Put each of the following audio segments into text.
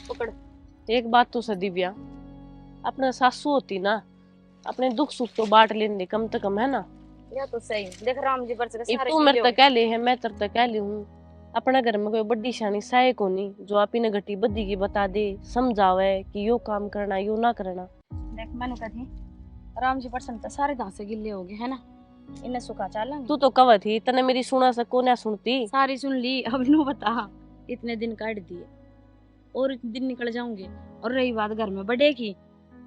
पकड़। एक बात तो सदी दिव्या, अपने सासू होती ना, अपने दुख सुख तो बांट लेने कम से कम, है ना। या तो सही देख, राम जी बरस के इब सारे तू मेरे गिले हो तक कह ले है, मैं तेरे तक कह ली हूँ। अपने घर में कोई बड़ी शानी साय को नहीं जो आप इन्हें घटी बद्दी की बता दे, समझावे कि यो काम करना यो ना करना। देख मैंने कही राम जी बरसन तो सारे घासे गिले हो गए है ना, इन्हें सुखा चालेंगे। तू तो कव थी तने मेरी सुना सको ना सुनती। सारी सुन ली, अब नु बता। इतने दिन काट दिए और इतने दिन निकल जाऊंगे। और रही बात घर में बड़े की,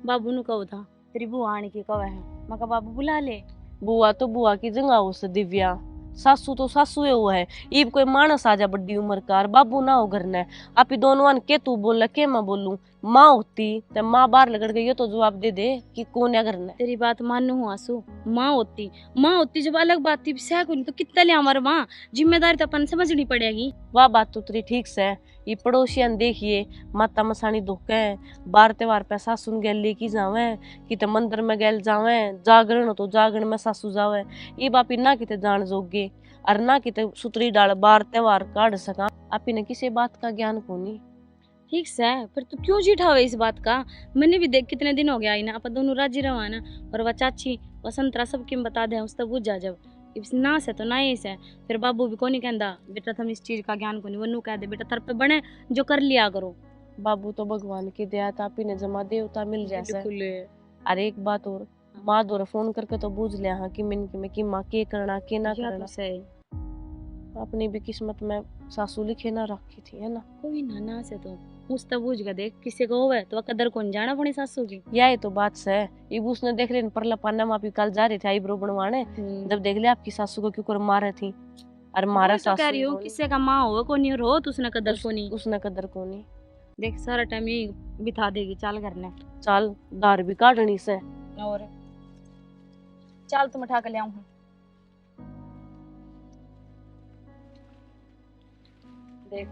बाबू नु कहो था तेरी बुआ आने की कव है, मैं कहा बाबू बुला ले। बुआ तो बुआ की जगह उस दिव्या, सासू तो सासू वो है। इब कोई मानस आ जा बड्डी उम्र का, बाबू ना हो घर ने। आप ही दोनों अन के तू बोल के मैं बोलूं। माँ होती तो माँ बाहर लगड़ गई तो जवाब दे दे कि कौन है घर ने। तेरी बात मानू हूँ आंसू, माँ होती जब अलग बात थी, सह को नहीं तो कितना ले हमारे माँ, जिम्मेदारी तो अपन समझनी पड़ेगी। वाह बात तो तेरी ठीक से। ये पड़ोसियन देखिए, माता मसानी धोखे बार त्योहार पे सासू गेल लेके जावे, किते मंदिर में गेल जावे, जागरण हो तो जागरण में सासू जावे। ये बापी ना किते जान जोगे और ना किते सुतरी डाल बार त्योहार काट सका। आप ने किसी बात का ज्ञान को नहीं। ठीक से पर तू क्यों जिठावे इस बात का। मैंने भी देख कितने दिन हो गया आई ना, अपन दोनों राजी रहा ना। और वह चाची वसंतरा सब किम बता दे उस तब बुझ जा। जब इस ना से तो ना ही से, फिर बाबू भी को नहीं कहता बेटा थम इस चीज का ज्ञान को नहीं, वनु कह दे बेटा थर पे बने जो कर लिया करो। बाबू तो भगवान की दया था, आप ने जमा देवता मिल जैसे। बिल्कुल। अरे एक बात और, माँ दौरे फोन करके तो पूछ लिया हाँ कि मिन की मैं कि माँ के करना के ना या करना। तो सही। अपनी भी किस्मत में सासू लिखे ना रखी थी, है ना। कोई ना ना से तो उस तब बुझ गया। देख किसी को होवे तो कदर कौन जाना अपनी सासू की। यही तो बात से। इब उसने देख रहे परला पाना में आप कल जा रहे थे आईब्रो बनवाने, जब देख लिया आपकी सासू को क्यों कर मारे थी। और मारा वही तो कह रही सासू हूँ, को किसी का माँ हो को नहीं रो तो उसने कदर को नहीं। उसने कदर को नहीं। देख सारा टाइम यही बिता देगी, चाल करने। चल दार भी काटनी से। और चाल तुम उठा के ले आऊं। देख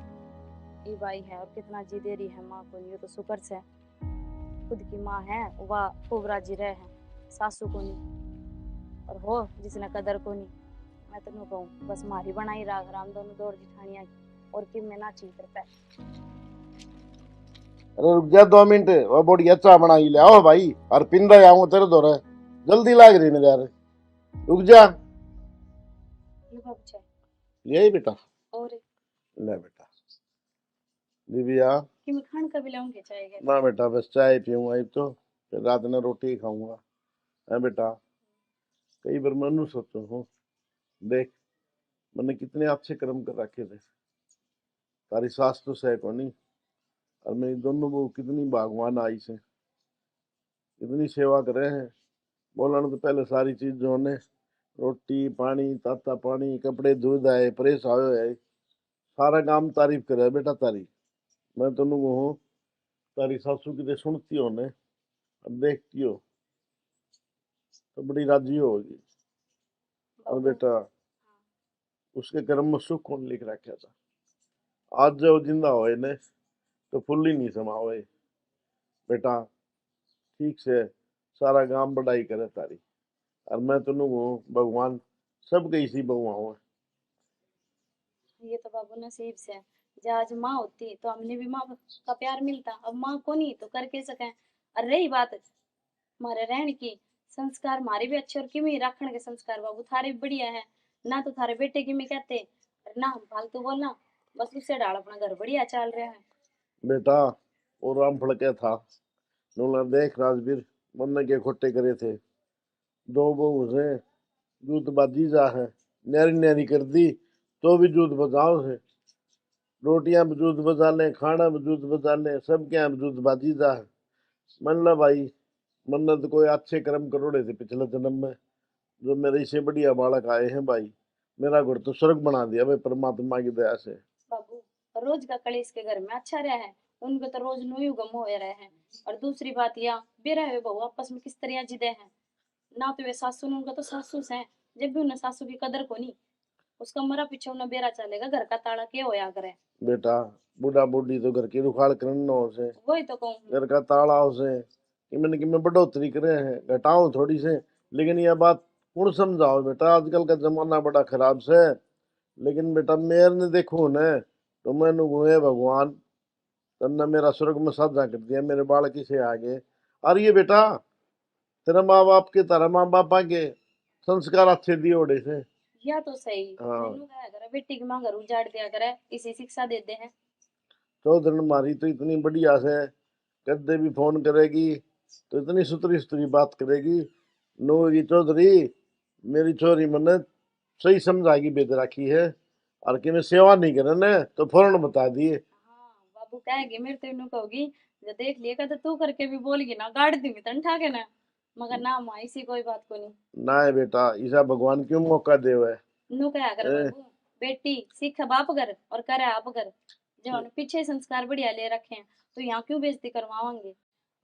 ये भाई है और कितना जी दे रही है माँ को, ये तो शुक्र से खुद की माँ है वह खूब राजी रहे हैं, सासू को नहीं। और हो जिसने कदर को नहीं, मैं तो नहीं कहूँ बस मारी बनाई राग राम दोनों दौड़ जिठानिया और कि मैं ना चीतर पे। अरे रुक जा 2 मिनट, वो बढ़िया चाय बनाई ले आओ भाई, और पिंदा आऊंगा तेरे दौरे, जल्दी लाग रही मेरे यार, रुक जा। ये बाबू चाय यही बेटा, और ले बेटा दिव्या। कि मैं खान का भी लाऊंगी चाय के। ना बेटा बस चाय पीऊंगा एक तो, फिर रात में रोटी खाऊंगा, है बेटा। कई बार मैं सोचता हूँ, देख मैंने कितने अच्छे कर्म कर रखे थे, तारी सास तो सह को नहीं, और मेरी दोनों बहू कितनी भगवान आई से, कितनी सेवा करे हैं। बोलने तो पहले सारी चीज जो ने, रोटी पानी ताता पानी कपड़े दूध आए प्रेस आयो है, सारा काम तारीफ करे बेटा तारी। मैं तेन कहूँ तारी सासू की सुनती हो ने और देखती हो तो बड़ी राजी होगी। और बेटा उसके कर्म में सुख कौन लिख रखा था, आज जो जिंदा होए ने तो फुल ही नहीं समा होए बेटा। ठीक से सारा काम बढ़ाई करे तारी, और मैं तेन कहूँ भगवान सब इसी भगवान है। ये तो बाबू नसीब से जब आज माँ होती तो हमने भी माँ का प्यार मिलता, अब माँ को नहीं तो कर के सकें। और रही बात हमारे रहन की, संस्कार हमारे भी अच्छे और किमी रखने के संस्कार बाबू थारे भी बढ़िया है ना, तो थारे बेटे की में कहते और ना हम फालतू बोलना, बस उससे डाल अपना घर बढ़िया चल रहा है। बेटा और राम फड़के था नूला, देख राजवीर मन के खोटे करे थे, दो बहू से जूत बाजी जा है, न्यारी न्यारी कर दी तो भी जूत बजाओ से, रोटियां बजूत बजा ले खाना बजूत बजा ले सब क्या बजूत बाजी जा है। मन ला भाई मन तो कोई अच्छे कर्म करोड़े थे पिछले जन्म में, जो मेरे इससे बढ़िया बालक आए हैं भाई, मेरा घर तो स्वर्ग बना दिया भाई परमात्मा की दया से। बाबू रोज का कलेश के घर में अच्छा रहा है, उनको तो रोज नुई गम हो रहे हैं। और दूसरी बात यह बेरा है बहू आपस में किस तरह जिदे हैं ना, तो वे सासू ने उनका तो सासू है, जब भी उन्हें सासू की कदर को नहीं, उसका मरा पीछे उन्हें बेरा चलेगा घर का ताला के होया करे। बेटा बूढ़ा बूढ़ी तो घर की रुखाड़ करना हो से, वही तो कहूँ। घर का ताला हो से कि मैं बढ़ोतरी करे हैं घटाऊं थोड़ी से, लेकिन यह बात कौन समझाओ बेटा, आजकल का जमाना बड़ा खराब से। लेकिन बेटा मेयर ने देखो न तो मैंने हुए भगवान तन्ने मेरा स्वर्ग में साझा कर दिया, मेरे बालक से आगे। और ये बेटा तेरा माँ बाप के, तारा माँ बापा के संस्कार अच्छे दिए ओड़े से। या तो सही हाँ मैनू कहा करे बेटी की मां घर उजाड़ दिया करे, इसी शिक्षा देते हैं। चौधरी मारी तो इतनी बढ़िया से, कदे भी फोन करेगी तो इतनी सुतरी सुतरी बात करेगी। नूरी चौधरी मेरी छोरी मैंने सही समझाएगी, बेद राखी है। और कि मैं सेवा नहीं करे न तो फौरन बता दिए। हाँ बाबू कहेगी मेरे तो इन्हों कहोगी जो देख लिया कर, तो तू करके भी बोलगी ना गाड़ दूंगी तन ठाके ना। मगर ना माँ इसी कोई बात को नहीं। ना है बेटा, ईसा भगवान क्यों मौका देवे। नू कहा कर ए, बाबू बेटी सीख बाप कर और करे आप कर। जब हमने पीछे संस्कार बढ़िया ले रखे हैं तो यहाँ क्यों बेइज्जती करवाओगे।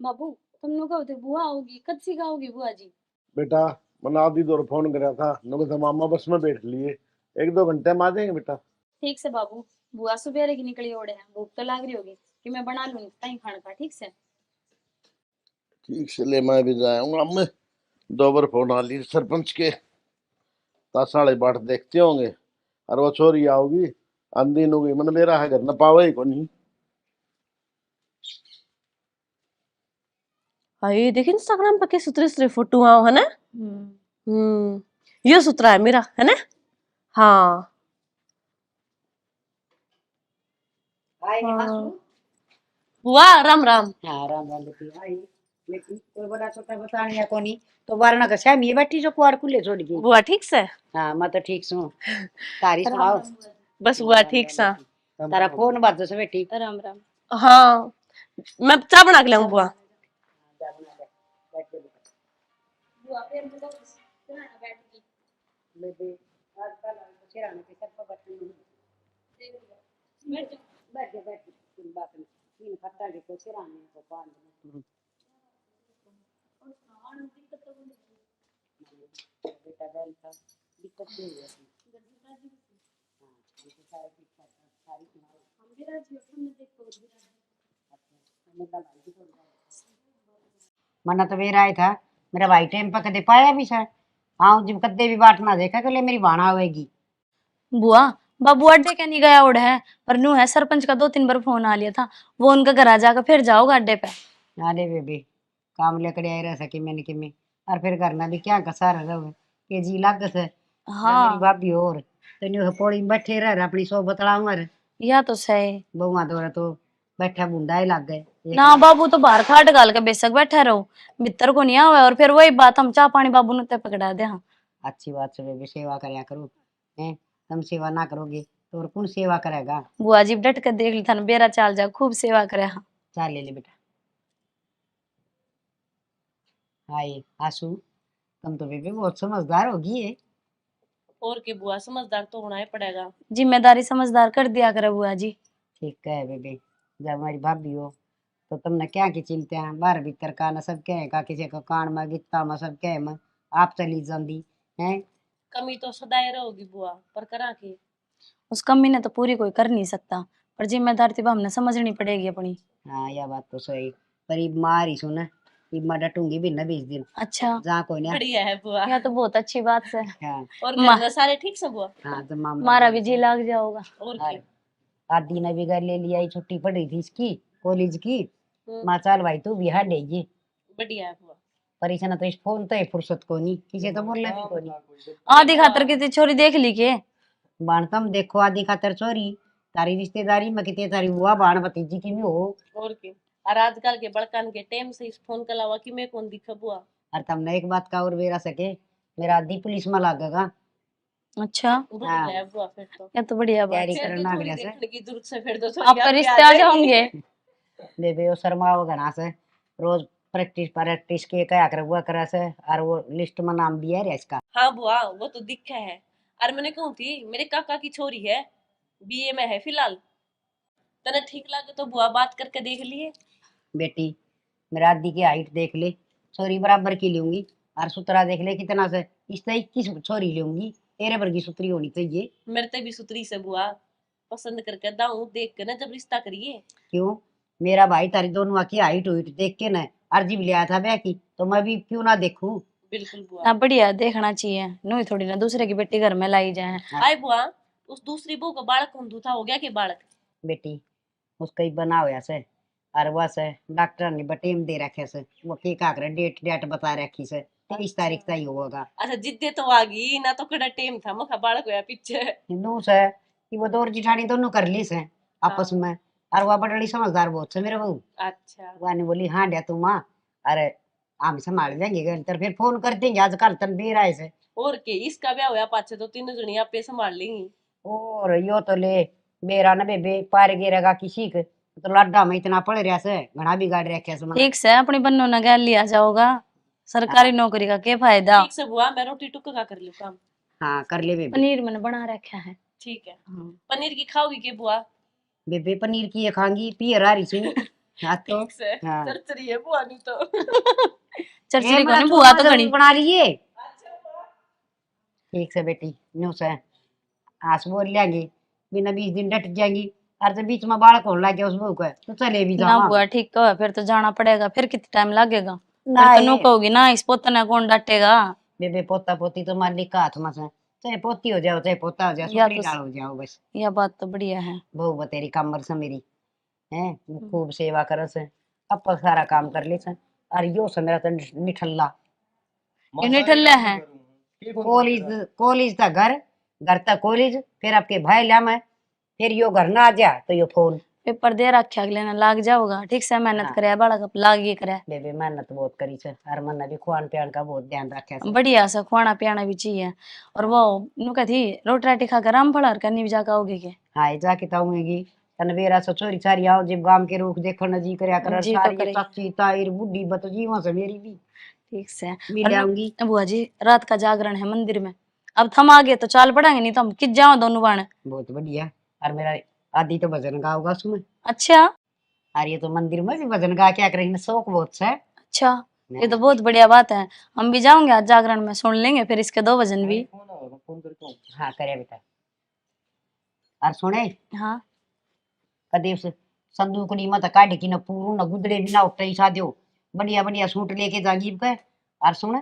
बाबू तुम लोग कहो थे बुआ होगी, कद सिखाओगी बुआ जी। बेटा मैंने आधी दौर फोन करा था, नुको तो मामा बस में बैठ लिए, 1-2 घंटे में आ जाएंगे बेटा। ठीक से बाबू, बुआ सुबह की निकली ओड़े हैं, भूख तो लाग रही होगी कि मैं बना लूंगी कहीं खाने का। ठीक से ठीक से ले, मैं भी जाऊंगा। मैं 2 बार फोन आ ली सरपंच के, 10 साढ़े 8 देखते होंगे। और वो छोरी आओगी आंधी नुगी, मन मेरा है घर न पावे ही को नहीं। हाय देख इंस्टाग्राम पे कैसे सुतरे सुतरे फोटो आओ है ना। ये सुतरा है मेरा है ना। हाँ आई नहीं हाँ हंसू। बुआ राम राम। हाँ राम राम बेटी आई। बेटी कोई बड़ा छोटा बताने या कोनी तो वारना का शाम ये बैठी जो कुआर खुले छोड़ गई। बुआ ठीक से। हाँ मैं तो ठीक हूँ। तारी राम सुनाओ। राम बुआ जी। बस बुआ ठीक सा। तारा फोन बात से बेटी। राम राम। हाँ मैं चाय बना के लाऊं बुआ। बुआ फिर मुझे सुना ना बैठ की। बेबी आजकल सिराने के सब पर बैठी हूँ। बैठ जाओ। बैठ जा बैठ तीन बात में तीन खट्टा के को सिराने को पान और खान दिक्कत तो नहीं बेटा गल था दिक्कत नहीं है। जल्दी राजी हो। हाँ हमको सारे ठीक ठाक सारी सुनाओ। हम भी राजी हो, हमने देखो भी राजी। मना तो मेरा आया था, मेरा भाई टाइम पर कदे पाया भी सर। हाँ जब कदे भी बाट ना देखा कल मेरी बाण आवेगी। बुआ बाबू अड्डे क्या नहीं गया उड़ है, पर नू है सरपंच का 2-3 बार फोन आ लिया था, वो उनका घर आ जाकर फिर जाओगा अड्डे पे। अरे बेबी काम लेकर आई रह सके मैंने कि मैं और फिर करना भी क्या कसार रहो के जी लागत है। जब मेरी हाँ भाभी और तो न्यू पौड़ी में बैठे रह अपनी सो बतलाऊं और या तो सही। बहुआ दौरा तो बैठा बुंडा ही लग गए। ना बाबू तो बाहर खाट गाल के बेशक बैठा रहो, भीतर को नहीं आवे। और फिर वही बात हम चाह पानी बाबू ने ते पकड़ा दे। हाँ अच्छी बात से बेबी सेवा करया करो हैं। तुम सेवा ना करोगे तो और कौन सेवा करेगा। बुआ जी डट कर देख ली था बेरा चाल जा खूब सेवा करे। हाँ चाल ले बेटा। हाय आसू तुम तो बेबी बहुत समझदार होगी है। और के बुआ समझदार तो होना ही पड़ेगा। जिम्मेदारी समझदार कर दिया करे बुआ जी। ठीक है बेबी जब हमारी भाभी हो तो तुमने क्या की चिंता है बाहर भीतर का न सब कहेगा किसी का कान में गित्ता में सब कहे में आप चली जाती हैं। कमी तो सदाई रहोगी बुआ, पर करा के। उस कमी ने तो पूरी कोई कर नहीं सकता, पर जिम्मेदारी तो हमने समझनी पड़ेगी अपनी। हाँ यह बात तो सही पर ये मार ही सुना ये मैं डटूंगी भी न 20 दिन अच्छा जहाँ कोई ना। बढ़िया है बुआ। यह तो बहुत अच्छी बात है। हाँ और मा- घर में सारे ठीक सब बुआ। हाँ तो मामला हमारा भी जी लाग जाओगा। और और के। आदि ने भी घर ले लिया ये छुट्टी पड़ रही थी इसकी कॉलेज की। हम्म, माँ चल भाई तू बिहार लेगी बढ़िया है बुआ। पर इसे ना तो इस फोन तो है फुर्सत को नहीं किसी तो बोलना भी को नहीं। आधी खातर की छोरी देख ली के। बाणतम देखो आदि खातर चोरी तारी रिश्तेदारी में कितने तारी बुआ बाण भतीजी की भी हो। और के। और आजकल के बड़कन के टाइम से इस फोन के अलावा कि मैं कौन दिखा बुआ। और तुमने एक बात का और बेरा सके मेरा आदि पुलिस में लगेगा। अच्छा बढ़िया हाँ है बुआ फिर तो। यह तो बढ़िया बात। तैयारी फिर तो करना थोड़ी अगले से देखने की जरूरत से फिर तो आपका रिश्ते आ जाओगे। बेबे वो शर्मा घना से रोज प्रैक्टिस के क्या कर वो करे से और वो लिस्ट में नाम भी है इसका। हाँ बुआ वो तो दिखा है। और मैंने कहूँ थी मेरे काका की छोरी है, बीए में है फिलहाल। तने ठीक लगे तो बुआ बात करके देख लिए। बेटी मेरा आदि की हाइट देख ले छोरी बराबर की लूंगी और सुतरा देख ले कितना से इस तरह 21 छोरी लूंगी तेरे वर्गी सुतरी होनी चाहिए। मेरे ते भी सुतरी से बुआ पसंद करके दाऊं देख के ना जब रिश्ता करिए। क्यों मेरा भाई तारी दोनों की हाइट हुई देख के न अर्जी भी लिया था ब्याह की तो मैं भी क्यों ना देखूं। बिल्कुल बुआ। ना बढ़िया देखना चाहिए, नू थोड़ी ना दूसरे की बेटी घर में लाई जाए। हाँ, आए बुआ उस दूसरी बहू का बालक कौन था, हो गया कि बालक। बेटी उसका ही बना हुआ से। और बस डॉक्टर ने बटेम दे रखे से, वो के का करे डेट डेट बता रखी से 23 तारीख तक ही होगा। अच्छा जिद्दे तो आ गई ना, तो कड़ा टेम था मखा बालक होया पीछे। हिंदू से कि वो दो जिठानी दोनों कर ली से आपस में। और वह बड़ी समझदार बहुत से मेरे बहू। अच्छा वानी बोली हाँ डे तू माँ, अरे हम संभाल लेंगे घर तर फिर फोन कर देंगे आजकल तन बेर आए से। और के इसका ब्याह होया पाछे तो तीनों जनी आपे संभाल लेंगी। और यो तो ले मेरा न बेबे पार गिरेगा किसी के तो लाडा में इतना पड़ रहा से घना बिगाड़ रखे से ठीक से अपनी बन्नों ने गैल लिया जाओगा, सरकारी नौकरी का क्या फायदा। ठीक से बुआ मैं रोटी टुक्का का कर लूं काम। हाँ कर ले बेबे। पनीर मैंने बना रखा है। ठीक है। हाँ। पनीर की खाओगी के बुआ? बेबे पनीर की ये खांगी पियर आ रही सी। हाँ तो ठीक से हाँ। चरचरी है बुआ नी तो। चरचरी को मैं नहीं तो बुआ तो जरूर घनी। बना लिए। ठीक से बेटी न्यू से आस बोल लेंगे बिना 20 दिन डट जाएंगी। और जब बीच में बालक होने लग गया उस बहू का तो चले भी ना जाओ। बुआ ठीक तो है, फिर तो जाना पड़ेगा, फिर कितना टाइम लगेगा। ना फिर तो नो ये- कहोगी ना इस पोतने कौन डांटेगा। बेबे पोता पोती तो मालिक का हाथ में से, चाहे पोती हो जाओ चाहे पोता हो जाओ या सुपरी तो डाल हो जाओ बस। यह बात तो बढ़िया है। बहू बतेरी कमर से मेरी है खूब सेवा करे से अब सारा काम कर ले से। और यो से मेरा तो निठल्ला यूनिट ठल्ला है। कॉलेज कॉलेज था घर, घर तक कॉलेज, फिर आपके भाई ला मैं, फिर यो घर ना आ जा तो यो फोन। पेपर दे रखे अगले ने लाग जाओगा। ठीक से मेहनत हाँ। करे बड़ा कप लाग ये करे। बेबे मेहनत बहुत करी से और मन भी खान पियान का बहुत ध्यान रखे से। बढ़िया से खुआना पियाना भी चाहिए। और वो नु कथी रोटी राटी खाकर आराम फड़ा करनी भी जाकर आओगे के। हाँ जाके ताऊंगी तनवेरा से चोरी चारी आओ जब गांव के रूख देखो न जी करया कर जी तो सारी करे। चाची ताईर बुढ़ी बत जीवा से मेरी भी ठीक से मिल आऊंगी। बुआ जी रात का जागरण है मंदिर में, अब थम आगे तो चाल पड़ेंगे, नहीं तो हम किस जाओ दोनों बाण। बहुत बढ़िया। और मेरा आदि तो भजन गाओगा उसमें। अच्छा और ये तो मंदिर में भी भजन गा क्या करेंगे शौक बहुत से। अच्छा, ये तो बहुत बढ़िया बात है। हम भी जाओगे आज जागरण में, सुन लेंगे फिर इसके 2 भजन भी। हाँ करे बेटा। और सुने हाँ कदे उस संदूक नी मत काढ़ की न पूरू न गुदड़े भी ना उठे सा दियो बढ़िया बढ़िया सूट लेके जागीब के। और सुन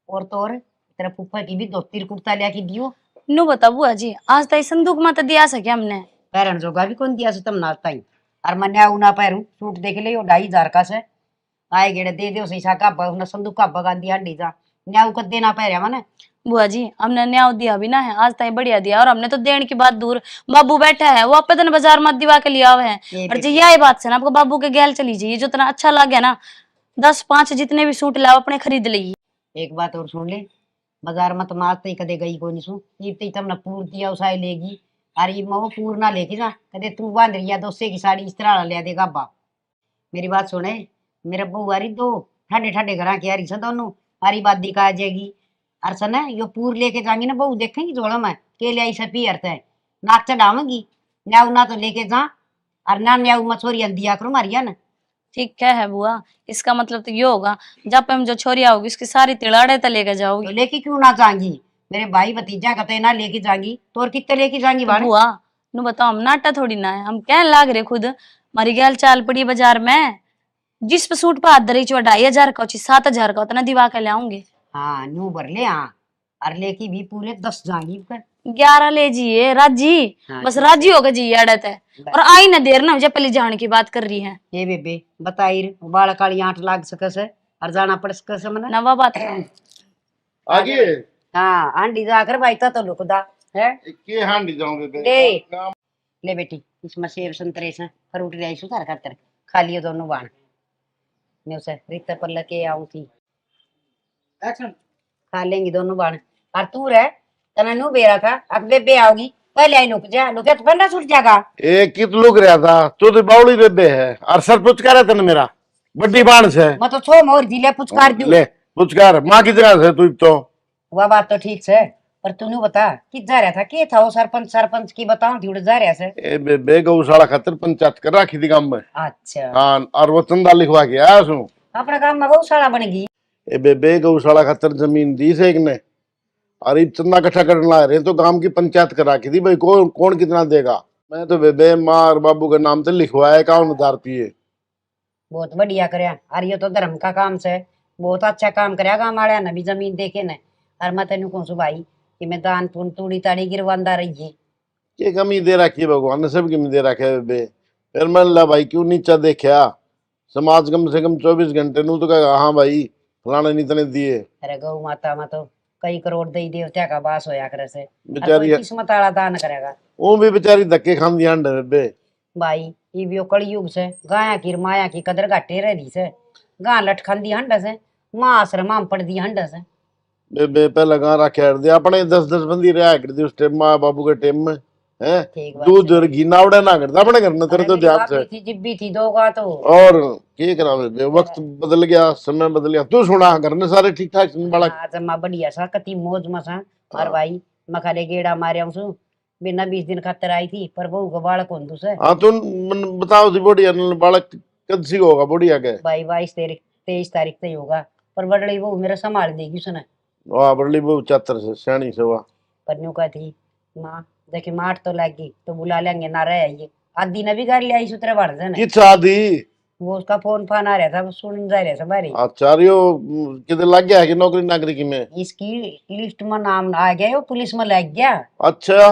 और तो और तेरा फूफा की भी धोती कुर्ता लेके दियो। नु बता बुआ जी आज तक संदूक मत दिया सके हमने। पैरन जोगा भी कौन दिया से तुम नाचता ही। और मैं न्याऊ ना पैरू सूट देख ले 2,500 का से आए गेड़े दे दो शीशा का न संदूक का बगा दिया हंडी जा न्याऊ कर देना पैर मैंने। बुआ जी हमने न्याय दिया भी ना है, आज तक बढ़िया दिया। और हमने तो देने की बात दूर, बाबू बैठा है वो आपे बाजार मत दिवा के लिया हुआ है। और जी यही बात से ना आपको बाबू के गैल चली जाइए, जो इतना अच्छा लगे ना 10-5 जितने भी सूट लाओ अपने खरीद लीजिए। एक बात और सुन ले बाजार मत मारते ही कदे गई कोई नहीं सुन ये तुमने पूर दिया उसाई लेगी। और ये मैं पूर ना लेके जा कदे तू बांध रिया दोसे की साड़ी इस तरह ले देगा बा। मेरी बात सुने मेरा बहू आ रही दो ठाडे ठाडे घर की आ रही से दोनों हरी बादी का आ जाएगी। और सना यो पूर लेके जाएंगी ना बहू देखेंगी जोड़ा में के ले आई से पियर है नाक चढ़ावेंगी न्याऊ ना तो लेके जा। और ना न्याऊ मछोरिया दिया करो मारिया ना। ठीक है बुआ, इसका मतलब तो ये होगा जब हम जो छोरिया होगी उसकी सारी तिलाड़े तो लेके तो जाओगी। लेके क्यों ना जाएंगी मेरे भाई भतीजा कहते ना लेके जाएंगी तो और कितने लेके जाएंगी बाड़े। बुआ नु बताओ हम नाटा थोड़ी ना है, हम क्या लाग रहे खुद। हमारी गैल चाल पड़ी बाजार में जिस पे सूट पे हाथ धरी 2,500 का 7,000 का उतना दिवा के लाऊंगे। हाँ नू भर ले हाँ और लेके भी पूरे 10 जाएंगी कर। 11 ले जिए राजी। हाँ, बस ठीक राजी होगा जी अड़त है। और आई ना देर ना जब पहले जाने की बात कर रही है। ये बेबे बताई बाल काली आंट लाग सके से और जाना पड़ सके से मना। नवा बात आगे हाँ आंटी जाकर भाई तो लुकदा है के हांडी जाऊंगे बे ले ले बेटी इसमें सेब संतरे से फ्रूट ले आई सुधार खातर खा लियो दोनों बाण मैं उसे रिश्ते पर लेके आऊं थी एक्शन खा लेंगी दोनों बाण। और तू रह तना नू बेरा था अब बेबे आओगी पहले आई लुक जा लुके तो बंदा छूट जाएगा। ए कित लुक रहा था तू तो बावड़ी बेबे है और सर पुचकारा तने मेरा बड्डी बाण से मैं तो छो मोर जिले पुचकार दूं। ले पुचकार मां की तरह से तू तो वह बात तो ठीक है पर तूने बता कि जा रहा था के था वो सरपंच की बताऊं थी उड़ जा रहा से। ए बेबे गौशाला खातर पंचायत कर रखी थी गांव में। अच्छा हाँ और वो चंदा लिखवा के आया सुन अपना काम में गौशाला बन गई। ए बेबे गौशाला खातर जमीन दी से एक ने और ये चंदा इकट्ठा करने ला रहे तो गांव की पंचायत करा की थी भाई कौन कौन कितना देगा। मैं तो बेबे माँ और बाबू के नाम से लिखवाया 51,000 रुपये। बहुत बढ़िया करया और ये तो धर्म का काम से बहुत अच्छा काम करया गाँव वाले ने भी जमीन देखे ने। और मैं तेन कहूँ सु भाई कि मैं दान पुन तूड़ी ताड़ी गिरवांदा रही ये कमी दे रखी है भगवान ने सब कमी दे रखे है बेबे फिर मैंने ला भाई क्यों नीचा देखा, समाज कम से कम 24 घंटे नू तो कहेगा हाँ भाई फलाने ने इतने दिए। अरे गौ माता में तो कई करोड़ दई देवता का वास होया करे से, और बेचारी कोई किस्मत वाला दान करेगा। वो भी बेचारी धक्के खांदी अंडे बेबे। भाई ये भी कलयुग से गाया की माया की कदर घाटे रह दी से, गा लटखंदी हंड से, माँ आश्रम में पड़ दी हंड से। बेबे पहले गां रखे दे अपने 10-10 बंदी रहा कर दी उस टाइम माँ बाबू के टाइम में है। ठीक बात दूध है। और घी नावड़े ना करता अपने घर में, तेरे अरे तो मेरी ध्यान भाभी से। थी जिब्बी थी दोगा तो। और क्या करा बेबे, वक्त बदल गया, समय बदल गया। तू सुना घर में सारे ठीक ठाक सुन बालक? आज मैं बढ़िया सा कति मौज में सा। और हाँ। भाई मैं खाले गेड़ा मारे हूँ बिना 20 दिन खातर आई थी, पर बहू का बालक कौन दूसरे। हाँ तो बताओ सी बढ़िया बालक कद सी होगा बढ़िया के? भाई 22-23 तारीख तक होगा, पर बड़ली बहू मेरा संभाल देगी उसने। वाह बड़ली बहु चातर से सैनी से वाह। पर न्यू का थी माँ देखी माठ तो लगी तो बुला लेंगे ना रहे आइए। आदि ने भी घर ले आई सुतरे बढ़ जाने। किस शादी? वो उसका फोन फान आ रहा था, वो सुन जा रहा था बारी। आचार्यो किधर लग गया है कि नौकरी नागरिक में? इसकी लिस्ट में नाम आ गया, वो पुलिस में लग गया। अच्छा,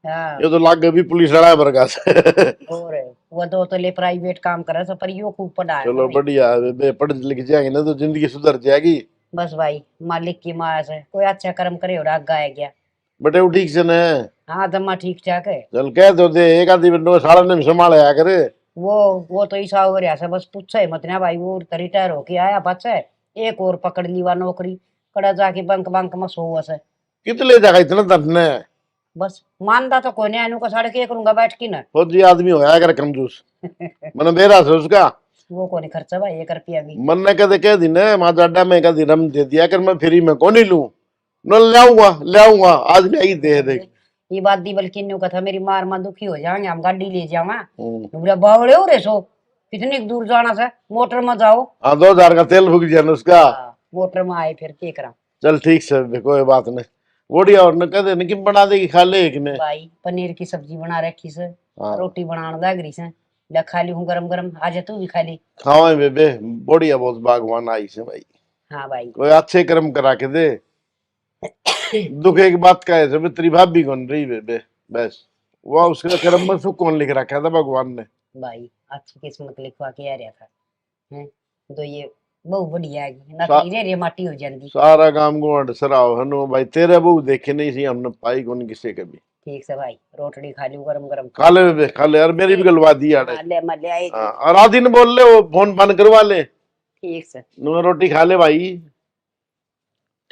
हाँ। ये तो लग गया भी पुलिस वाला बरगा से। और वो दो तो ले प्राइवेट काम कर रहा था, पर यो खूब पढ़ा है चलो भाई। बढ़िया है बे, पढ़ लिख जाएंगे ना तो जिंदगी सुधर जाएगी। बस भाई मालिक की माया से कोई अच्छा कर्म करे और आगे आया गया। बटे वो ठीक से ने हाँ दम्मा ठीक ठाक है। चल कह दो दे एक आधी बंदो सारा ने संभाल आया करे। वो तो ईसा हो रहा से बस पूछे मत ना भाई, वो रिटायर होके आया पाछे, एक और पकड़ ली वा नौकरी, कड़ा जाके बैंक बैंक में सो से। कितने जगह इतना धरने? बस मानदा तो कोई नहीं, का साढ़े के करूंगा बैठ की ना। फौजी आदमी होया कर कंजूस, मैंने बेरा से उसका वो को नहीं खर्चा भाई 1 रुपया भी। मन ने कदे कह दी ने माँ जाडा में कदी रम दे दिया कर, मैं फ्री में कौन ही लूं न ले आऊंगा आज नहीं दे दे। ये बात दी बल्कि न्यू कथा मेरी मार मां दुखी हो जाएंगे, हम गाड़ी ले जावा। बोला बावड़े हो रे सो कितनी दूर जाना से, मोटर में जाओ। हाँ 2000 का तेल फूक दिया उसका। मोटर में आए फिर के करा। चल ठीक से कोई बात नहीं, बढ़िया। और न कदे न कि बना देगी खा ले एक ने। भाई पनीर की सब्जी बना रखी से, हाँ। रोटी बनाने लग रही से, ले खा ली हूँ गरम गरम, आज तू भी खा ली। खाओ बेबे बढ़िया, बहुत बागवान आई से भाई। हाँ भाई कोई अच्छे कर्म करा के दे। दुख एक बात का है तेरी भाभी कौन रही बेबे, बस वह उसके कर्म में सुख कौन लिख रखा था भगवान ने। भाई अच्छी किस्मत लिखवा के आ रहा था हैं, तो ये बहुत बढ़िया है ना, सा- रे रे माटी हो जाती। सारा काम गुआंढ सराव हनु भाई, तेरे बहू देखे नहीं सी हमने पाई कौन किसे कभी। ठीक से भाई रोटी खा ली गरम गरम। खा ले बेबे खा ले यार, मेरी भी गलवा दी यार। हाँ, ले मैं ले आई। हाँ, और आधी ने बोल ले वो फोन बंद करवा ले। ठीक से नु रोटी खा ले भाई।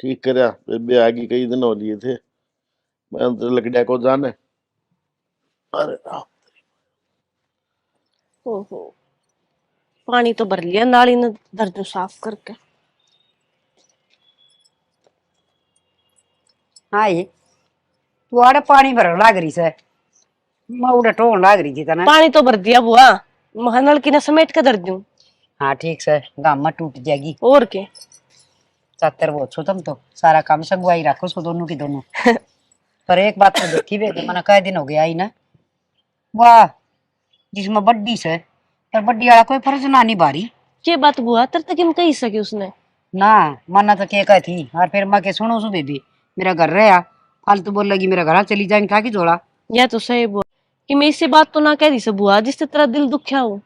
ठीक करया बेबे आगे कई दिन हो लिए थे, मैं तो लकड़िया को जाने। अरे ओहो, पानी तो भर लिया नाली ने, धर दूं साफ करके। हाँ ये तू आड़े पानी भर लाग रही से, मैं उड़े टोन लाग रही थी तना। पानी तो भर दिया बुआ, महा नलकी ने समेट के धर दूं। हाँ ठीक से गाम में टूट जाएगी। और के चातर वो छो तुम तो सारा काम संगवाई रखो सो दोनों की दोनों। पर एक बात तो देखी वे तो मना कई दिन हो गया ही ना, वाह जिसमें बड्डी से, पर बड्डी वाला कोई फर्ज ना निभारी। के बात बुआ तर तक हम कही सके उसने ना मना तो के थी, और फिर मैं के सुनो सु बेबी मेरा घर रहा फालतू बोल लगी मेरा घर चली जाएंगे खा की जोड़ा। या तो सही बुआ कि मैं इससे बात तो ना कह दी से बुआ जिससे तेरा दिल दुखा हो।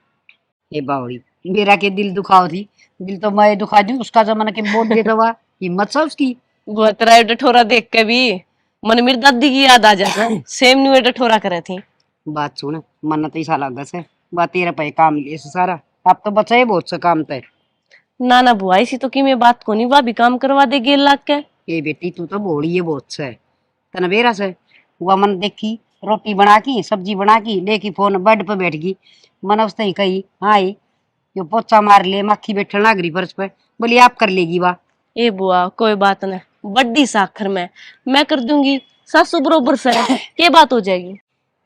ये बावड़ी मेरा के दिल दुखाओ थी, दिल तो मैं दुखा दूं उसका जमाना के बोल दे दवा हिम्मत सा उसकी। बुआ तेरा डठोरा देख के भी मन मेरी दादी की याद आ जाता, सेम न्यू डठोरा करे थी। बात सुन मन तो ऐसा लगा से बात तेरा पे काम लिए से सारा, अब तो बचा ही बहुत सा काम तय। ना ना बुआ इसी तो की मैं बात को नहीं, वह भी काम करवा दे गेल लाग के। ये बेटी तू तो बोली है बहुत से तना बेरा से, वह मन देखी रोटी बना की सब्जी बना की लेके फोन बेड पे बैठ गई। मन उसने ही कही हाँ यो पोचा मार ले मक्खी बैठने लग रही फर्श पे, बोली आप कर लेगी वाह। ए बुआ कोई बात नहीं, बड्डी साखर में मैं कर दूंगी, सासू बरोबर से के बात हो जाएगी।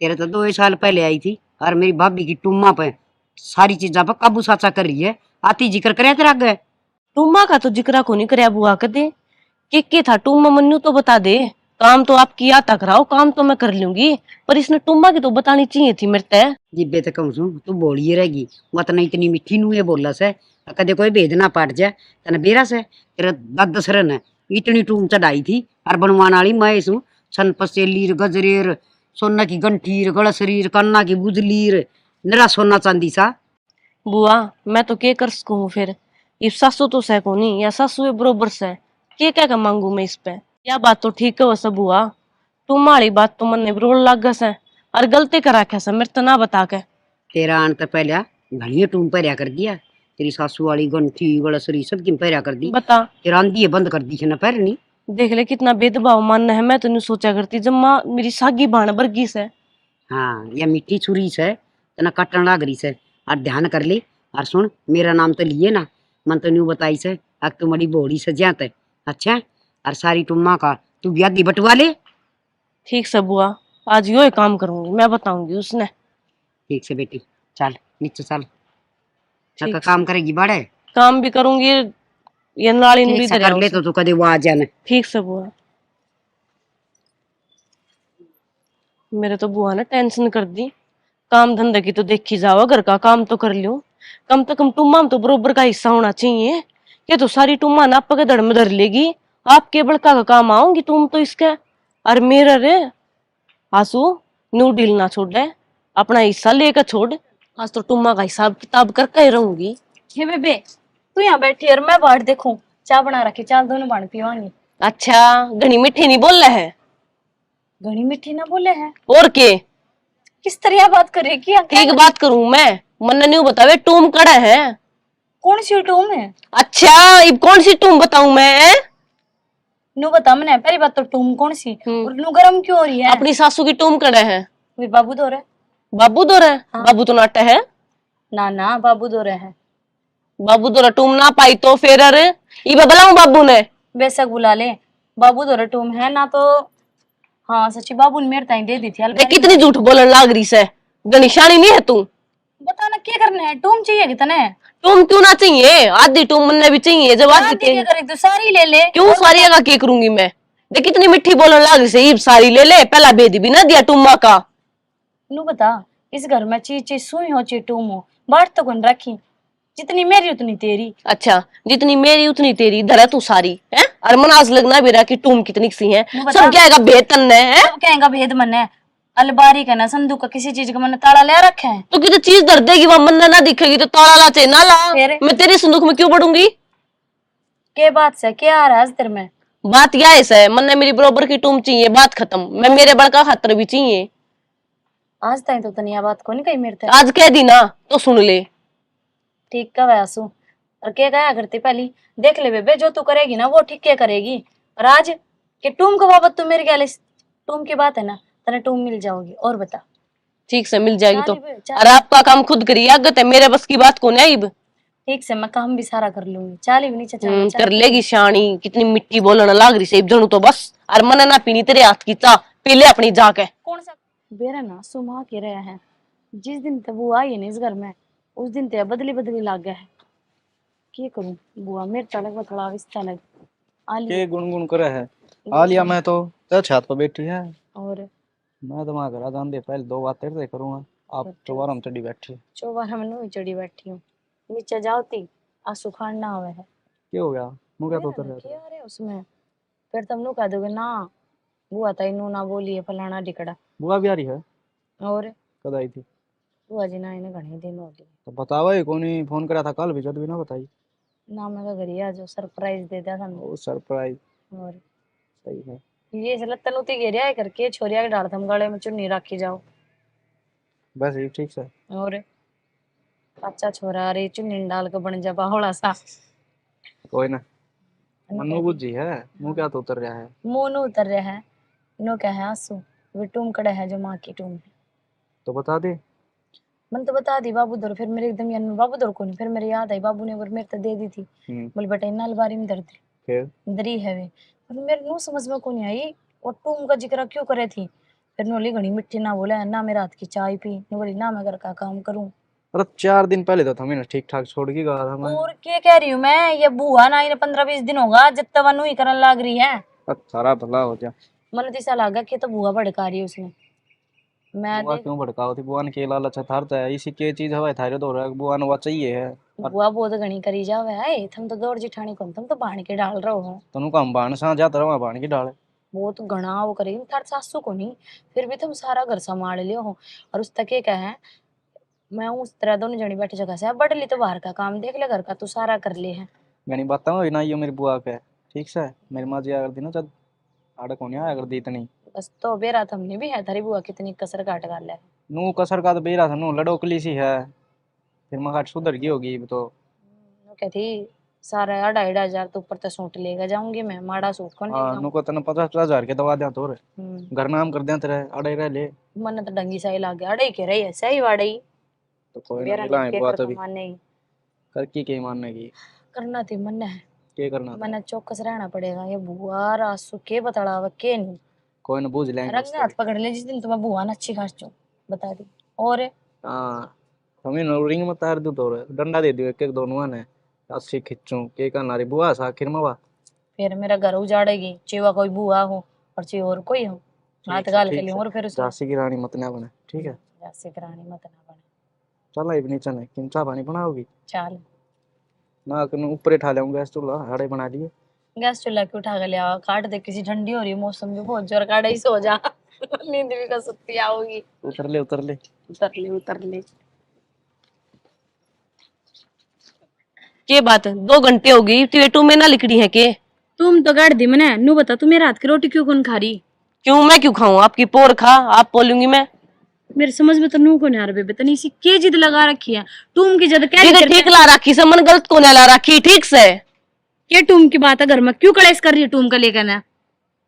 तेरे तो 2 साल पहले आई थी और मेरी भाभी की टुम्मा पे सारी चीजा पर काबू साचा कर रही है, आती जिक्र करे तेरा गए। टूमा का तो जिक्र को नहीं करया बुआ कदे, के था टूमा मन्नू तो बता दे, काम तो आपकी आता कराओ, काम तो मैं कर लूंगी, पर इसने टूमा की तो बतानी चाहिए थी मेरे तय। जिब्बे तक कहूँ तू बोलिए रहेगी वतना इतनी मिठी नू ये बोला से, कदे कोई भेद ना पाट जाए तना बेरा से तेरा दादा सर ने इतनी टूम चढ़ाई थी और बनवान वाली मैं सू सन पसेलीर गजरेर सोना की गंठीर गड़सरीर कन्ना की बुजलीर नरा सोना चांदी सा। बुआ मैं तो के कर सकूं फिर, इस सासू तो सह को नहीं या सासू है बरोबर से, के क्या मांगू मैं इस पे। या बात तो ठीक है वैसे बुआ, तुम्हारी बात तो मन रोल लाग से और गलती करा क्या से मेरे तो ना बता के। तेरा आन तो पहले घड़िया टूम भरिया कर दिया, तेरी सासू वाली गंठी गड़सरी सब की भरिया कर दी। बता तेरा आंधी बंद कर दी ना पैरनी। देख ले कितना भेदभाव मानना है, मैं तो नहीं सोचा करती जब माँ मेरी सागी बाण बरगी से। हाँ या मिट्टी छुरी से तना कटन लाग रही से, और ध्यान कर ले। और सुन मेरा नाम तो लिए ना, मन तो न्यू बताई से अब तुम्हारी बोड़ी से जाते। अच्छा और सारी टुम्मा का तू ब्यादी बटवा ले। ठीक से बुआ, आज यो ही काम करूंगी, मैं बताऊंगी उसने। ठीक से बेटी, चल नीचे चल। ठीक से। काम करेगी बड़े काम भी करूंगी, ये नाली नुली ठीक से कर ले तो तू कदे वो आ जाने। ठीक से बुआ। मेरे तो बुआ ने टेंशन कर दी, काम धंधे की तो देखी जाओ, घर का काम तो कर लियो, कम से कम टुम्मा में तो बरोबर का हिस्सा होना चाहिए। ये तो सारी टुम्मा नाप के धड़ में धर लेगी, आपके बड़का का काम आऊंगी तुम तो इसके। और मेरा रे आंसू नू डील ना छोड़े, अपना हिस्सा लेकर छोड़, आज तो टुम्मा का हिसाब किताब करके ही रहूंगी। हे बेबे तू यहाँ बैठी और मैं बाहर देखूं, चाय बना रखी, चाल दोनों बाण पीवांगी। अच्छा घनी मीठी नहीं बोल रहे है घनी मीठी ना बोले है, और के किस तरह बात करे कि ठीक बात करूं मैं, मन नहीं बतावे टूम कड़ा है। कौन सी टूम है? अच्छा इब कौन सी टूम बताऊं मैं? नू बता मैंने पहली बात तो टूम कौन सी और नू गरम क्यों हो रही है? अपनी सासू की टूम कड़ा है। वे बाबू दो रहे। बाबू दो रहे? हाँ। बाबू तो नाटा है। ना ना बाबू दो रहे हैं। बाबू दो टूम ना पाई तो फिर अरे इब बुलाऊं बाबू ने? बेशक बुला ले, बाबू दो टूम है ना तो। हाँ सच्ची बाबू ने मेरे ताई दे दी थी देख कितनी झूठ बोलने लाग रही से, निशानी नहीं है तू। बता ना क्या करना है, टूम चाहिए कितने? टूम क्यों ना चाहिए, आधी टूम मन भी चाहिए। जब आधी क्या करे तो सारी ले ले। क्यों सारी का के करूंगी मैं? देख कितनी मिठी बोलने लाग रही से, इब सारी ले ले, पहला भेद भी ना दिया टूमा का। नू बता इस घर में चीज चीज सुई हो ची टूम हो, बाट तो कौन रखी, जितनी मेरी उतनी तेरी। अच्छा जितनी मेरी उतनी तेरी, धरा तू सारी है और मनाज लगना भी रहा कि टूम कितनी सी है, सब क्या भेद तन्ने है। सब कहेगा भेद मन है, अलबारी का ना संदूक का किसी चीज का मन ताला ले रखा है। तो किसी चीज धर देगी वहां मन ना दिखेगी तो ताला ला चाहे ना ला, फिर? मैं तेरे संदूक में क्यों बढ़ूंगी? के बात से क्या आ रहा है तेरे में? बात क्या है मन ने मेरी बरोबर की टूम चाहिए, बात खत्म। मैं मेरे बड़का खातर भी चाहिए। आज तक तो तनिया बात को नहीं कही मेरे ते। आज कह दी ना तो सुन ले। ठीक का वैसू और क्या कहा करती पहली, देख ले बेबे जो तू करेगी ना वो ठीक क्या करेगी। और आज के टूम का बाबत तू मेरे क्या टूम की बात है ना, तने टूम मिल जाओगी। और बता ठीक से मिल जाएगी तो, चल और आपका काम खुद करिए, आगत है मेरे बस की बात को नहीं। ठीक से मैं काम भी सारा कर लूंगी, चाली भी नहीं चचा कर लेगी शानी, कितनी मिट्टी बोलने लाग रही से जनू तो बस। और मन ना पीनी तेरे हाथ की चाह, पी ले अपनी जाके। कौन सा बेरा ना सुमा के रहे हैं, जिस दिन तक वो आई है ना इस घर में उस दिन ते बदली बदली लाग गया है। क्या करूं बुआ मेरे तलक में थोड़ा विस्ता लग के गुनगुन करे है। आलिया मैं तो तेरे छत पर बैठी है, और मैं तो वहां घर जान दे पहले दो बात तेरे से करूंगा। आप चौबारा में चढ़ी बैठी चौबारा में नहीं चढ़ी बैठी हूँ, नीचे जाओती आंसू खाना हुआ है। क्या हो गया? मुंह क्या तो उतर रहा क्या रे उसमें फिर तुम लोग कह दोगे ना बुआ ताई नू ना बोलिए फलाना टिकड़ा। बुआ भी आ रही है? और कद आई थी? बुआ जी ना इन्हें घने दिन हो गए तो बतावा ही कौन फोन करा था कल भी, जब भी ना बताई ना, मैं तो घर आ जो सरप्राइज दे दिया था। ओ सरप्राइज और सही है। ये चल तनुती घेरिया है करके छोरिया के डाल थम गले में चुन्नी रखी जाओ बस ये ठीक से। और अच्छा छोरा रे चुन्नी डाल के बन जा बाहोला सा। कोई ना मनु बुझी है, मुंह क्या तो उतर रहा है। मुंह नु उतर रहा है, नो क्या है आंसू, वो टूम कड़ा है जो माँ की टूम है। तो बता दे। मन तो बता दी बाबू दर, फिर मेरे एकदम याद में बाबू दर को नहीं, फिर मेरे याद आई बाबू ने और मेरे तो दे दी थी। बोले बेटा इन अलबारी में दर्द फिर दरी है वे, पर मेरे नु समझ में को नहीं आई वो टूम का जिक्र क्यों करे थी। फिर नोली घनी मिट्टी ना बोला ना मेरे हाथ की चाय पी, नो बोली ना मैं घर का काम करूं। अरे 4 दिन पहले तो था मैंने ठीक ठाक छोड़ के गया था मैं। और क्या कह रही हूँ मैं, ये बुआ ना इन्हें 15-20 दिन होगा जब तक वनु ही करन लाग रही है। सारा भला हो जा। मन तो ऐसा लगा कि तो बुआ भड़का रही है उसने। मैं बुआ क्यों भड़काओ थी? बुआ ने के लालच थारता है इसी के चीज हवा थारे दो रहा बुआ ने वो चाहिए है। बुआ बहुत घनी करी जावे है, तुम तो दौड़ जिठानी को तुम तो बाण के डाल रहे हो। तनु काम बाण सा जाता रहा बाण की डाले बहुत घना वो करेगी थार सासू को नहीं, फिर भी तुम सारा घर संभाल लियो हो। और उस तक क्या है मैं उस तरह दोनों जनी बैठे जगह से बढ़ ली तो बाहर का काम देख ले, घर का तू सारा कर ले है। मैंने बताऊँ ना ये मेरी बुआ का है, ठीक से मेरी माँ जी अगर दी ना जब आड़े को नहीं अगर दी इतनी बस तो बेरा हमने भी है, थारी बुआ कितनी कसर काट कर ले। नू कसर का तो बेरा था नू लड़ोकली सी है, फिर मैं सुधर गई होगी तो। वो कहती सारा 2,500 तो ऊपर तो सूट लेगा जाऊंगी मैं, माड़ा सूट कौन ले हाँ जाऊं। नू को तने 50,000 के दवा दिया तोर घर नाम कर दिया तेरे अड़े रह ले। मन तो डंगी सही लागे, अड़े के रही है सही वाड़ई। तो कोई ना बेरा मिला है के बुआ कर तभी कमाने ही कर की मानने की करना थी मन है। क्या करना था? मन चौकस रहना पड़ेगा, ये बुआ रासू के बतड़ावा के नहीं। कोई ना बूझ लेंगे रंग हाथ पकड़ ले जिस दिन तुम्हें बुआ ने अच्छी खास चो बता दी। और हाँ हमें नो रिंग में तार दू तो डंडा दे दियो एक एक दोनों ने अस्सी खिच्चूं के का नारी बुआ सा आखिर में वा फिर मेरा घर उजाड़ेगी, चेवा कोई बुआ हो और चे और कोई हो, हाथ गाल के लिए और फिर उसे झांसी की रानी मत ना बने, ठीक है झांसी की रानी मत ना बने। चल अब नीचे ने किंचा पानी बनाओगी चल ना कन ऊपर उठा लेऊंगा गैस चूल्हा हाड़े बना लिए। गैस चूल्हा के उठा के ले आओ, काट दे किसी, ठंडी हो रही है मौसम भी बहुत जोर, काट ही सो जा नींद भी का सुत्ती आओगी। उतर ले उतर ले उतर ले उतर ले। के बात 2 घंटे हो गई तू में ना लिखड़ी है के? तुम तो गाड़ दी मैंने, नू बता तू मेरे हाथ की रोटी क्यों कौन खा रही? क्यों मैं क्यों खाऊं? आपकी पोर खा, आप बोलूंगी मैं? मेरे समझ में तो नू को नहीं आ रहा बेबे, तनी सी के जिद लगा रखी है तुम की जद कह जिधर ठीक ला रखी से मन गलत को ना ला रखी, ठीक से के टूम की बात है घर में क्यों कलेश कर रही है टूम का लेकर ना?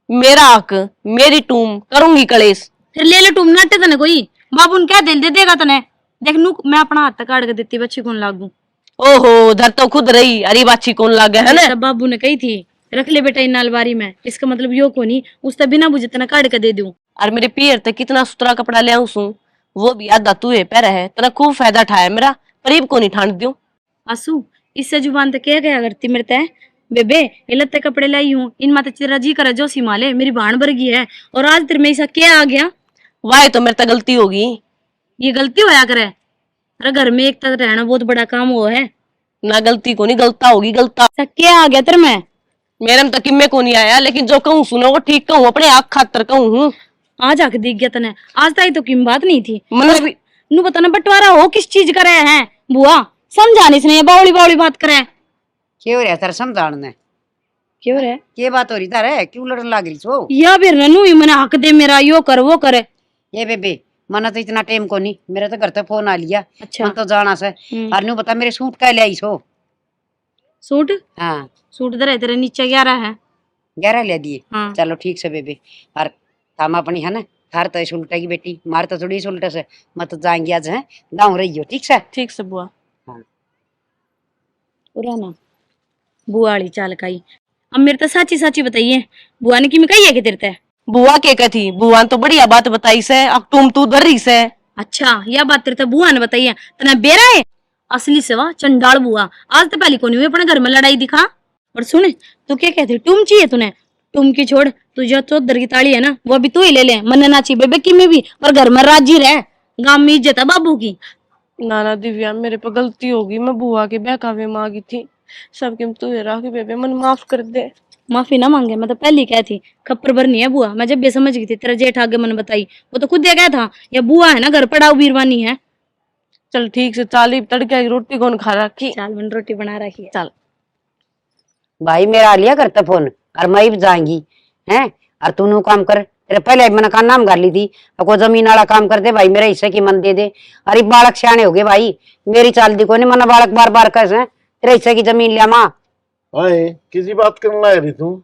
मेरा हक मेरी टूम करूंगी कलेश। फिर ले ले टूम नाटे तने कोई बाबू ने क्या दिल दे देगा तने? देख नू मैं अपना हाथ काट के देती बच्ची कौन लागू। ओहो धर तो खुद रही, अरे बाची कौन लागे है ना? सब बाबू ने कही थी रख ले बेटा इन अलमारी में, इसका मतलब यो को नहीं उससे बिना बुझे तना काट के दे दूं। और मेरे पियर तक कितना सुतरा कपड़ा ले आऊं सू, वो भी आधा तू है पैर है, तना खूब फायदा उठाया मेरा, परीब को नहीं ठांड दूं। आसू इससे जुबान तक क्या गया करती मेरे तय बेबे, ये लत्ते कपड़े लाई हूँ इन माता तेरा जी करे जो सिमाले मेरी भाण बरगी है, और आज तेरे में ऐसा क्या आ गया? वाह तो मेरे तक गलती होगी। ये गलती होया करे? अरे घर में एक तरह रहना बहुत बड़ा काम वो है ना, गलती को नहीं गलता होगी गलता। क्या आ गया तेरे में? मेरे में तो किम्मे को नहीं आया, लेकिन जो कहूँ सुनो वो ठीक कहूँ, अपने आँख खातर कहूँ हूँ। आज आके दिख गया तने, आज तक तो किम बात नहीं थी। मन भी नू बताना बंटवारा हो किस चीज का रहे हैं बुआ, समझाने से नहीं बावली बावली बात करे। क्यों हो रहा तेरा समझाने ने? क्यों रे के बात हो रही तारे क्यों लड़न लाग रही छो? या फिर ननू ही मैंने हक दे मेरा यो कर वो करे। ये बेबे मना तो इतना टाइम को नहीं, मेरे तो घर तक फोन आ लिया अच्छा मन तो जाना से। और नू बता मेरे सूट का ले आई छो? सूट हाँ सूट दे तेरे नीचे 11 है। 11 ले दिए? हाँ चलो ठीक से बेबे। और थाम अपनी है ना थार तो ऐसे उल्टा की बेटी मार तो थोड़ी उल्टा से मत तो जाएंगे आज है गाँव रही हो, ठीक से? ठीक से बुआ। पुराना बुआ वाली चाल का ही। अब मेरे तो साची साची बताइए बुआ ने की में कही है कि तेरे ते? बुआ के कथी, बुआ ने तो बढ़िया बात बताई से, अब तू डर रही से। अच्छा यह बात तेरे ते बुआ ने बताई है, तना बेरा है असली सेवा चंडाल बुआ। आज तो पहली कोनी हुई अपने घर में लड़ाई दिखा। और सुन तू क्या कहती टूम चाहिए तूने? टूम की छोड़, तुझे चौधर की ताली है ना वो भी तू ही ले ले, मन ना चाहिए बेबे की में भी, पर घर में राजी रह, गांव में इज्जत है बाबू की। नाना दिव्या मेरे पे गलती होगी, मैं बुआ के बहकावे मांगी थी, सबके तू रहा कि बेबे मन माफ कर दे। माफी ना मांगे, मैं तो पहली कह थी खप्पर भरनी है बुआ, मैं जब भी समझ गई थी तेरा जेठ आगे मन बताई, वो तो खुद क्या था या बुआ है ना घर पड़ाऊ बीरवानी है। चल ठीक से, चाली तड़के की रोटी कौन खा रखी? चाल मैंने रोटी बना रखी है। चल भाई मेरा आ लिया करता फोन और मैं भी जाएंगी हैं, और तू काम कर, तेरे पहले मैंने का नाम कर ली थी, अब को जमीन वाला काम कर दे भाई, मेरे हिस्से की मन दे दे। अरे बालक सियाने हो गए भाई, मेरी चाल दी को नहीं मना बालक बार बार कैसे तेरे हिस्से की जमीन लिया माँ। आए किसी बात करने ला रही तू?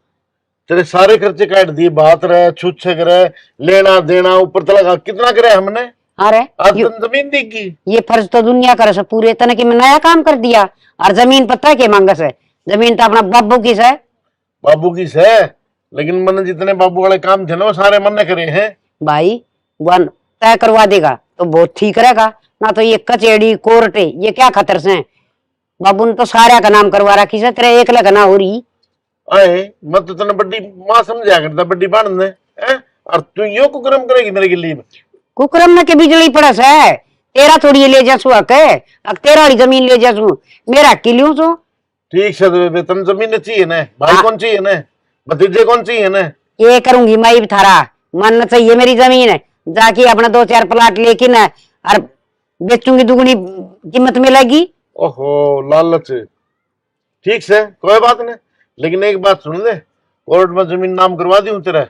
तेरे सारे खर्चे काट दिए, बात रहे छूत छक रहे, लेना देना ऊपर तलक कितना करे हमने। अरे आज तुम जमीन देगी? ये फर्ज तो दुनिया करे से पूरे तने की मैं नया काम कर दिया, और जमीन पता है के मांगस है? जमीन तो अपना बाबू की है। बाबू की है, लेकिन मैंने जितने बाबू वाले काम थे ना वो सारे मन ने करे हैं। भाई वन तय करवा देगा तो बहुत ठीक रहेगा, ना तो ये कचेड़ी कोर्टे ये क्या खतर से हैं? बाबू ने तो सारे का नाम करवा रखी से, तेरे एक लगा ना हो रही। आए मैं तो तने बड्डी माँ समझा करता, बड्डी बांध ने हैं? और तू यो कुकरम करेगी मेरे के लिए? कुकरम में के बिजली पड़स है, तेरा थोड़ी ले जासू के, अब तेरा वाली जमीन ले जासू, मेरा की लियो सो। ठीक से बेबे तन जमीन चाहिए ना, भाई कौन चाहिए ना, भतीजे कौन चाहिए ना? ये करूंगी मैं भी थारा मन चाहिए मेरी जमीन है, जाके अपना 2-4 प्लाट लेके ना और बेचूंगी दुगनी कीमत मिलेगी। ओहो लालच, ठीक से कोई बात नहीं, लेकिन एक बात सुन ले, कोर्ट में जमीन नाम करवा दी हूँ तेरा,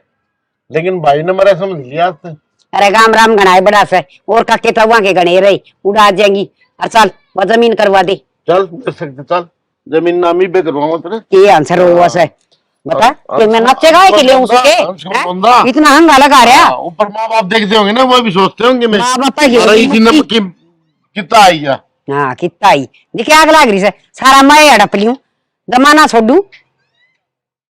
लेकिन भाई ने मेरा समझ लिया आज तक। अरे गाम राम गणाए बड़ा से और का के तवा के गणे रही उड़ा जाएंगी। और चल वो जमीन करवा दे। चल दे सकते, चल जमीन नाम ही पे करवाऊंगा तेरे। के आंसर हुआ से बता कि मैं नाचेगा है कि ले उसके इतना हंगा लगा रहा। हाँ, ऊपर माँ बाप देखते होंगे ना, वो भी सोचते होंगे मैं माँ बाप अरे इसी ने कितना आई है। हाँ कितना ही दिखे आग लाग रही से सारा मैं हड़प लियूं जमाना छोड़ू।